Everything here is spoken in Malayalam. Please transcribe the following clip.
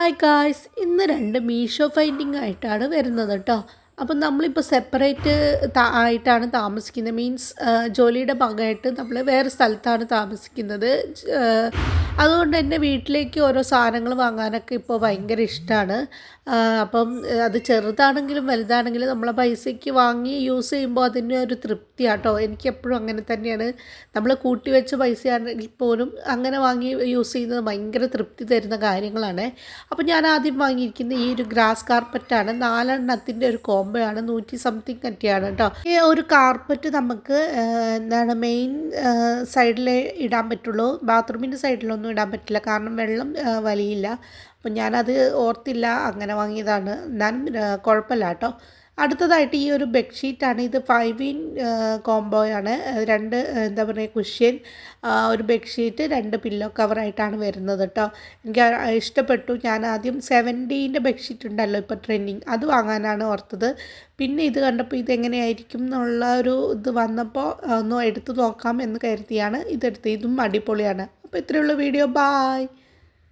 ഹായ് ഗായ്സ്, ഇന്ന് രണ്ട് മീഷോ ഫൈൻഡിങ് ആയിട്ടാണ് വരുന്നത് കേട്ടോ. അപ്പം നമ്മളിപ്പോൾ സെപ്പറേറ്റ് ആയിട്ടാണ് താമസിക്കുന്നത്. മീൻസ് ജോലിയുടെ ഭാഗമായിട്ട് നമ്മൾ വേറെ സ്ഥലത്താണ് താമസിക്കുന്നത്. അതുകൊണ്ട് തന്നെ വീട്ടിലേക്ക് ഓരോ സാധനങ്ങൾ വാങ്ങാനൊക്കെ ഇപ്പോൾ ഭയങ്കര ഇഷ്ടമാണ്. അപ്പം അത് ചെറുതാണെങ്കിലും വലുതാണെങ്കിലും നമ്മളെ പൈസയ്ക്ക് വാങ്ങി യൂസ് ചെയ്യുമ്പോൾ അതിൻ്റെ ഒരു തൃപ്തിയാട്ടോ. എനിക്ക് എപ്പോഴും അങ്ങനെ തന്നെയാണ്. നമ്മൾ കൂട്ടി വെച്ച പൈസയാണെങ്കിൽ പോലും അങ്ങനെ വാങ്ങി യൂസ് ചെയ്യുന്നത് ഭയങ്കര തൃപ്തി തരുന്ന കാര്യങ്ങളാണ്. അപ്പോൾ ഞാൻ ആദ്യം വാങ്ങിയിരിക്കുന്ന ഈ ഒരു ഗ്രാസ് കാർപ്പറ്റാണ്. 4 ഒരു കോംബോ ആണ്. 100 സംതിങ് ഒക്കെയാണ് കേട്ടോ. ഈ ഒരു കാർപ്പറ്റ് നമുക്ക് മെയിൻ സൈഡിലേ ഇടാൻ പറ്റുള്ളൂ. ബാത്റൂമിൻ്റെ സൈഡിലൊന്നും ഇടാൻ പറ്റില്ല, കാരണം വെള്ളം വലിയില്ല. അപ്പം ഞാനത് ഓർത്തില്ല, അങ്ങനെ വാങ്ങിയതാണ്. എന്നാലും കുഴപ്പമില്ല കേട്ടോ. അടുത്തതായിട്ട് ഈ ഒരു ബെഡ്ഷീറ്റാണ്. ഇത് 5 in കോംബോയാണ്. രണ്ട് എന്താ പറയുക, കുഷ്യൻ, ഒരു ബെഡ്ഷീറ്റ്, 2 പില്ലോ കവറായിട്ടാണ് വരുന്നത് കേട്ടോ. എനിക്ക് ഇഷ്ടപ്പെട്ടു. ഞാൻ ആദ്യം 70ൻ്റെ ബെഡ്ഷീറ്റ് ഉണ്ടല്ലോ ഇപ്പോൾ ട്രെൻഡിങ്, അത് വാങ്ങാനാണ് ഓർത്തത്. പിന്നെ ഇത് കണ്ടപ്പോൾ ഇതെങ്ങനെയായിരിക്കും എന്നുള്ള ഒരു ഇത് വന്നപ്പോൾ ഒന്ന് എടുത്തു നോക്കാം എന്ന് കരുതിയാണ് ഇതെടുത്തത്. ഇതും അടിപൊളിയാണ്. അപ്പോൾ ഇത്രയുള്ള വീഡിയോ. ബായ്.